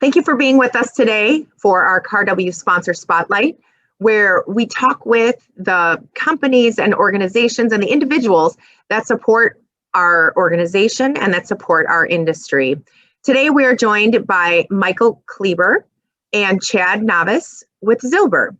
Thank you for being with us today for our CARW Sponsor Spotlight, where we talk with the companies and organizations and the individuals that support our organization and that support our industry. Today, we are joined by Michael Kleber and Chad Navis with Zilber.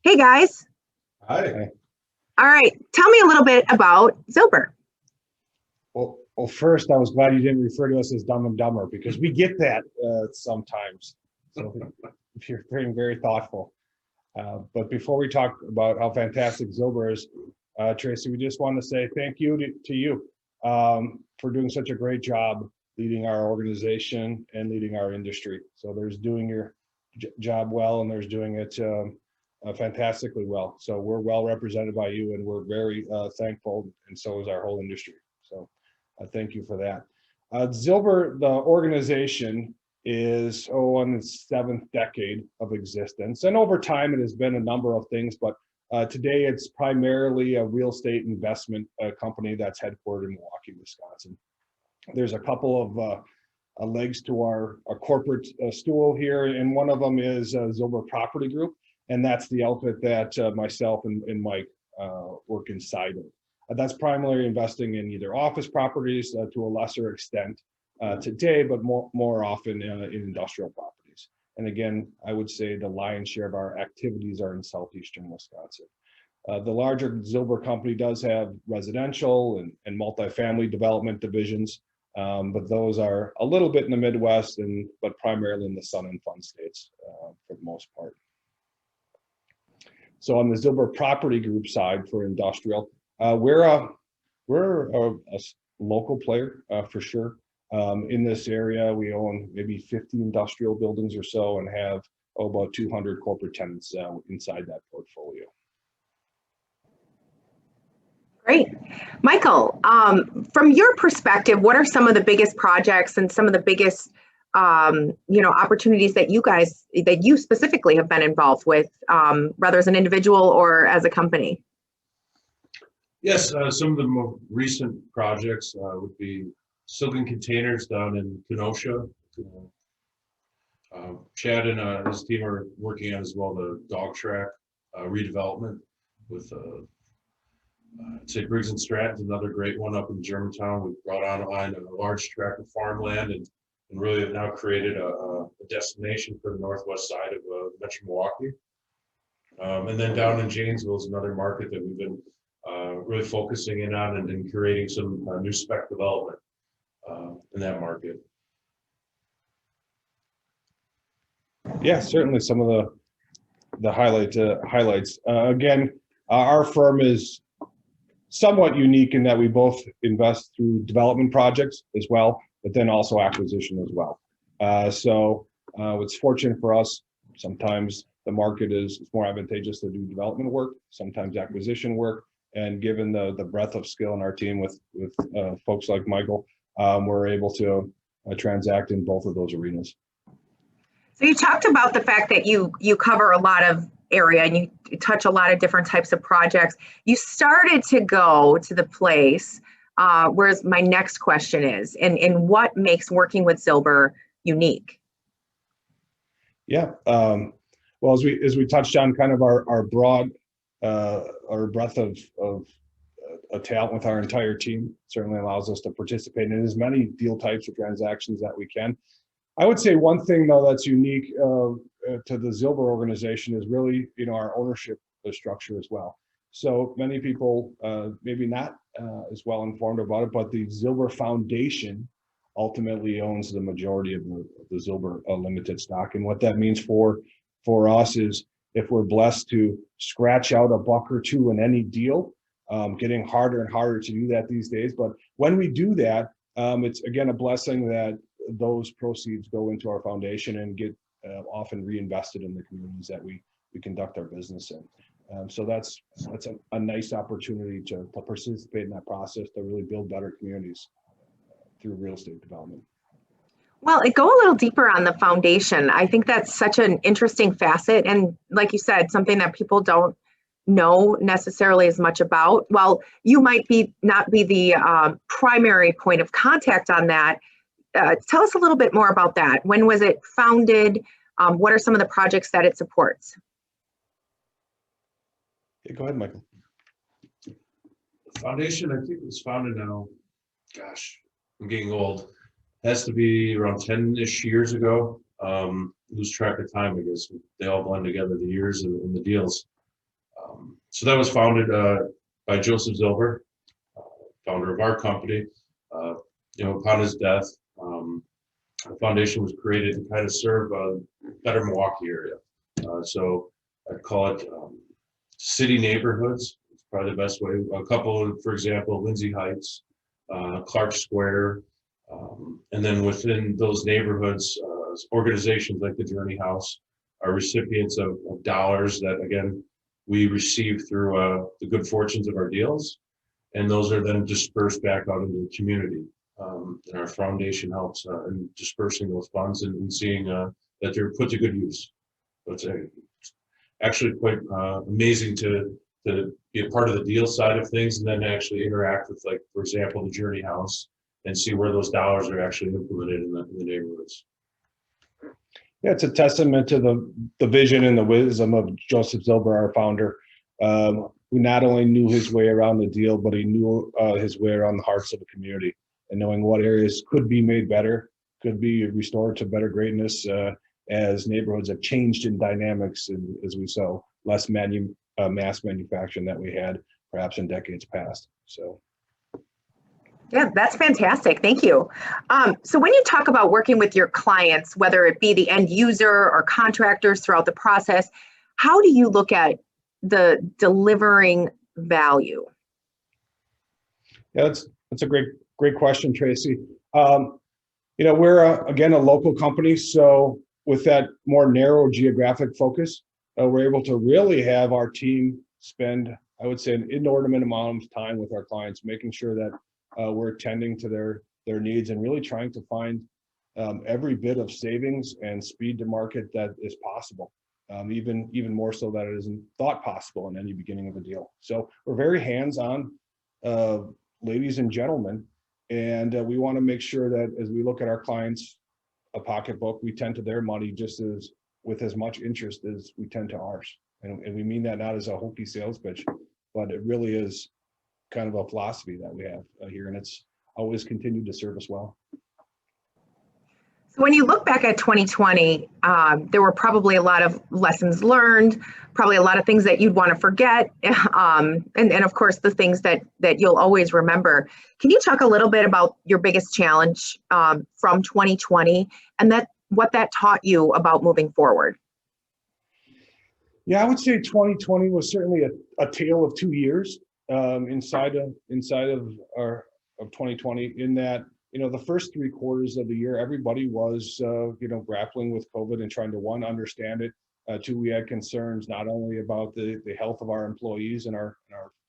Hey, guys. Hi. All right. Tell me a little bit about Zilber. Well, first, I was glad you didn't refer to us as Dumb and Dumber, because we get that sometimes. So you're being very thoughtful. But before we talk about how fantastic Zilber is, Tracy, we just want to say thank you to you for doing such a great job leading our organization and leading our industry. So there's doing your job well, and there's doing it fantastically well. So we're well represented by you, and we're very thankful, and so is our whole industry. So thank you for that. Zilber, the organization, is on its 7th decade of existence, and over time it has been a number of things, but today it's primarily a real estate investment company that's headquartered in Milwaukee, Wisconsin. There's a couple of legs to our corporate stool here, and one of them is Zilber Property Group, and that's the outfit that myself and Mike work inside of. That's primarily investing in either office properties to a lesser extent today, but more often in industrial properties. And again, I would say the lion's share of our activities are in southeastern Wisconsin. The larger Zilber company does have residential and multifamily development divisions, but those are a little bit in the Midwest, but primarily in the Sun and Fun states for the most part. So on the Zilber Property Group side for industrial, we're a local player for sure. In this area, we own maybe 50 industrial buildings or so, and have about 200 corporate tenants inside that portfolio. Great. Michael, from your perspective, what are some of the biggest projects and some of the biggest opportunities that you specifically have been involved with, whether as an individual or as a company? Yes, some of the more recent projects would be Silken Containers down in Kenosha. Chad and his team are working on as well the dog track redevelopment with say Briggs and Stratton's another great one up in Germantown. We brought online a large tract of farmland and really have now created a destination for the northwest side of Metro Milwaukee. And then down in Janesville is another market that we've been really focusing in on and creating some new spec development in that market. Yeah, certainly some of the highlights. Again, our firm is somewhat unique in that we both invest through development projects as well, but then also acquisition as well. So it's fortunate for us. Sometimes the market is more advantageous to do development work, sometimes acquisition work. And given the breadth of skill in our team with folks like Michael, we're able to transact in both of those arenas. So you talked about the fact that you cover a lot of area and you touch a lot of different types of projects. You started to go to the place whereas my next question is, and what makes working with Zilber unique? Yeah, well, as we touched on kind of our broad our breadth of talent with our entire team certainly allows us to participate in as many deal types of transactions that we can. I would say one thing though that's unique to the Zilber organization is really our ownership structure as well. So many people maybe not as well informed about it, but the Zilber Foundation ultimately owns the majority of the Zilber limited stock, and what that means for us is, if we're blessed to scratch out a buck or two in any deal, getting harder and harder to do that these days. But when we do that, it's again a blessing that those proceeds go into our foundation and get often reinvested in the communities that we conduct our business in. So that's a nice opportunity to participate in that process, to really build better communities through real estate development. Well, go a little deeper on the foundation. I think that's such an interesting facet. And like you said, something that people don't know necessarily as much about. Well, you might not be the primary point of contact on that. tell us a little bit more about that. When was it founded? What are some of the projects that it supports? Yeah, go ahead, Michael. The foundation, I think it was founded now, gosh, I'm getting old. Has to be around 10-ish years ago. Lose track of time, I guess. They all blend together, the years and the deals. So that was founded by Joseph Zilber, founder of our company. Upon his death, the foundation was created to kind of serve better Milwaukee area. So I'd call it city neighborhoods. It's probably the best way. A couple, for example, Lindsay Heights, Clark Square, and then within those neighborhoods, organizations like the Journey House are recipients of dollars that, again, we receive through the good fortunes of our deals, and those are then dispersed back out into the community. And our foundation helps in dispersing those funds and seeing that they're put to good use. So it's actually quite amazing to be a part of the deal side of things, and then actually interact with, like, for example, the Journey House, and see where those dollars are actually implemented in the neighborhoods. Yeah, it's a testament to the vision and the wisdom of Joseph Zilber, our founder, who not only knew his way around the deal, but he knew his way around the hearts of the community, and knowing what areas could be made better, could be restored to better greatness as neighborhoods have changed in dynamics, and as we saw less mass manufacturing that we had perhaps in decades past. So. Yeah, that's fantastic. Thank you. So when you talk about working with your clients, whether it be the end user or contractors throughout the process, how do you look at the delivering value? Yeah, that's a great question, Tracy. We're again a local company, so with that more narrow geographic focus, we're able to really have our team spend, I would say, an inordinate amount of time with our clients, making sure that we're attending to their needs and really trying to find every bit of savings and speed to market that is possible, even more so that it isn't thought possible in any beginning of a deal. So we're very hands-on, ladies and gentlemen, and we want to make sure that as we look at our clients' pocketbook, we tend to their money just with as much interest as we tend to ours. And we mean that not as a hokey sales pitch, but it really is kind of a philosophy that we have here, and it's always continued to serve us well. So when you look back at 2020, there were probably a lot of lessons learned, probably a lot of things that you'd want to forget, and of course the things that you'll always remember. Can you talk a little bit about your biggest challenge from 2020 and what that taught you about moving forward? Yeah, I would say 2020 was certainly a tale of 2 years inside of 2020, in that, the first 3 quarters of the year, everybody was, grappling with COVID and trying to, understand it. 2, we had concerns not only about the health of our employees and our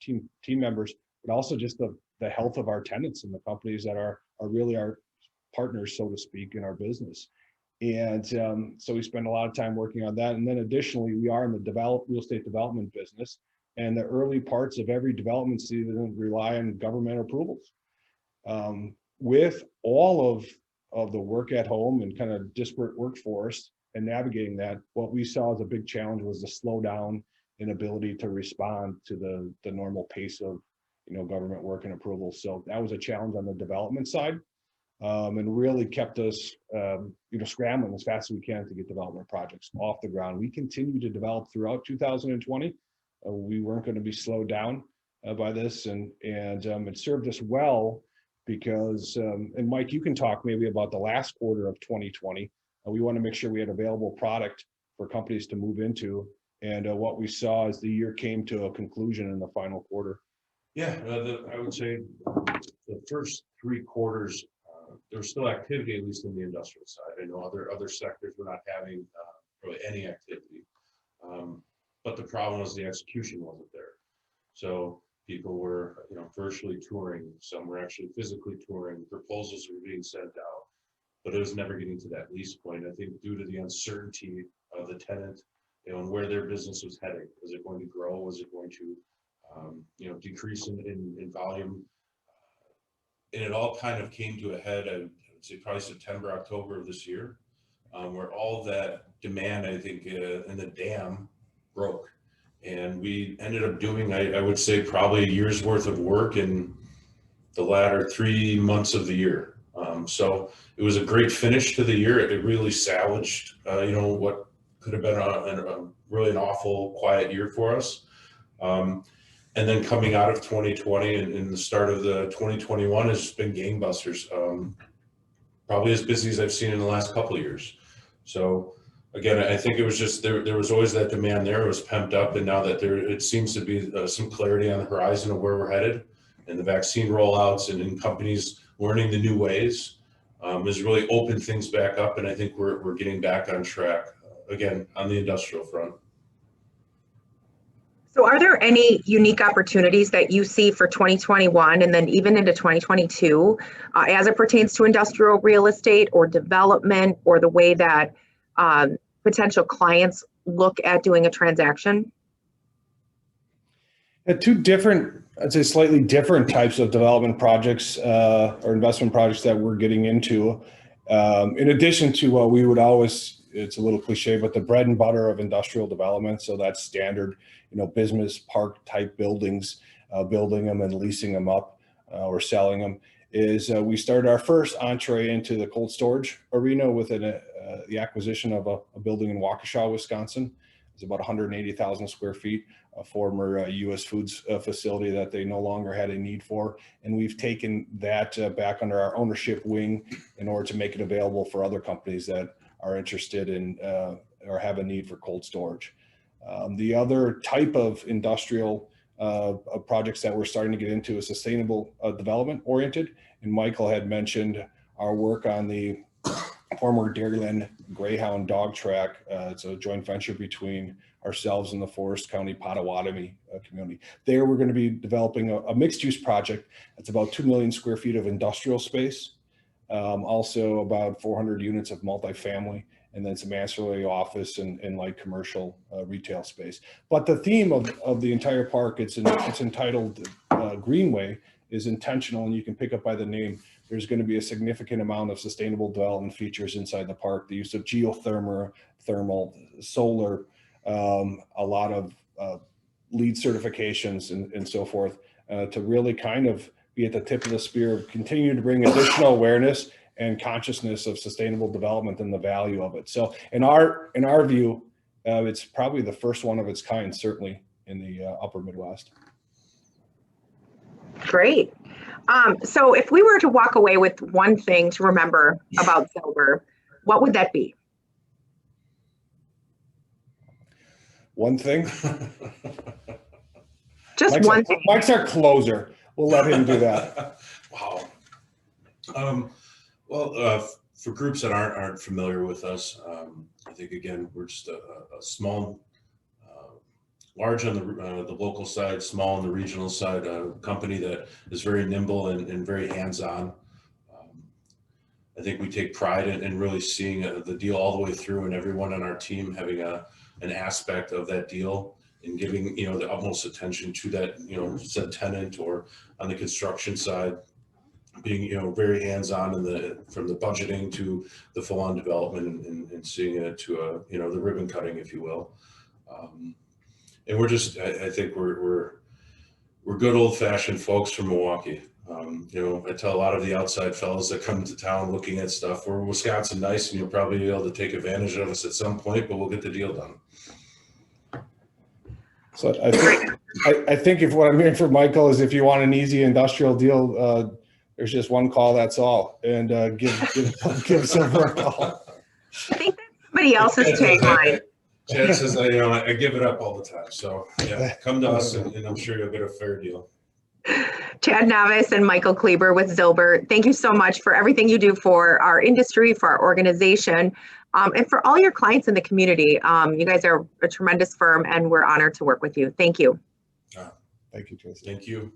team members, but also just the health of our tenants and the companies that are really our partners, so to speak, in our business. And so we spend a lot of time working on that. And then additionally, we are in the real estate development business, and the early parts of every development season rely on government approvals. With all of the work at home and kind of disparate workforce and navigating that, what we saw as a big challenge was the slowdown in ability to respond to the normal pace of government work and approvals. So that was a challenge on the development side, and really kept us scrambling as fast as we can to get development projects off the ground. We continued to develop throughout 2020. We weren't going to be slowed down by this, and it served us well. Because, and Mike, you can talk maybe about the last quarter of 2020. We want to make sure we had available product for companies to move into. And what we saw as the year came to a conclusion in the final quarter. Yeah, I would say the first 3 quarters, there was still activity, at least in the industrial side. I know other sectors were not having really any activity. But the problem was the execution wasn't there. So people were, virtually touring. Some were actually physically touring. Proposals were being sent out, but it was never getting to that lease point. I think due to the uncertainty of the tenant, and where their business was heading. Was it going to grow? Was it going to, decrease in volume? And it all kind of came to a head, I would I'd say probably September, October of this year, where all that demand, I think, in the dam broke. And we ended up doing, I would say, probably a year's worth of work in the latter 3 months of the year. So it was a great finish to the year. It really salvaged, what could have been a really an awful quiet year for us. And then coming out of 2020 and the start of the 2021 has been gangbusters. Probably as busy as I've seen in the last couple of years. So again, I think it was just there was always that demand there. It was pumped up, and now that it seems to be some clarity on the horizon of where we're headed, and the vaccine rollouts and companies learning the new ways has really opened things back up, and I think we're getting back on track again on the industrial front. So are there any unique opportunities that you see for 2021 and then even into 2022 as it pertains to industrial real estate or development, or the way that potential clients look at doing a transaction? Two different, I'd say slightly different types of development projects or investment projects that we're getting into. In addition to what we would always, it's a little cliche, but the bread and butter of industrial development. So that's standard, business park type buildings, building them and leasing them up or selling them, is we started our first entree into the cold storage arena with the acquisition of a building in Waukesha, Wisconsin. It's about 180,000 square feet, a former U.S. Foods facility that they no longer had a need for. And we've taken that back under our ownership wing in order to make it available for other companies that are interested in or have a need for cold storage. The other type of industrial projects that we're starting to get into is sustainable development oriented. And Michael had mentioned our work on the former Dairyland Greyhound dog track. It's a joint venture between ourselves and the Forest County Potawatomi community. There we're going to be developing a mixed use project that's about 2 million square feet of industrial space, also about 400 units of multifamily, and then some ancillary office and light commercial retail space. But the theme of the entire park, it's entitled Greenway, is intentional, and you can pick up by the name. There's going to be a significant amount of sustainable development features inside the park, the use of geothermal, solar, a lot of LEED certifications and so forth, to really kind of be at the tip of the spear of continuing to bring additional awareness and consciousness of sustainable development and the value of it. So in our view, it's probably the first one of its kind, certainly in the upper Midwest. Great. So if we were to walk away with one thing to remember about Zilber, what would that be? One thing? Just one thing. Mike's our closer. We'll let him do that. Wow. For groups that aren't familiar with us, I think, again, we're just a small, large on the local side, small on the regional side, a company that is very nimble and very hands-on. I think we take pride in really seeing the deal all the way through, and everyone on our team having an aspect of that deal and giving the utmost attention to that said tenant, or on the construction side, being very hands-on from the budgeting to the full-on development and seeing it to the ribbon cutting, if you will. And we're just, I think we're good old-fashioned folks from Milwaukee. I tell a lot of the outside fellows that come to town looking at stuff, we're Wisconsin nice, and you'll probably be able to take advantage of us at some point, but we'll get the deal done. So I think if what I'm hearing from Michael is, if you want an easy industrial deal, there's just one call, that's all. And give Zilber a call. I think that's somebody else's tagline. Chad says I give it up all the time. So yeah, come to us and I'm sure you'll get a fair deal. Chad Navis and Michael Kleber with Zilber, thank you so much for everything you do for our industry, for our organization, and for all your clients in the community. You guys are a tremendous firm, and we're honored to work with you. Thank you. Thank you, Tracy. Thank you.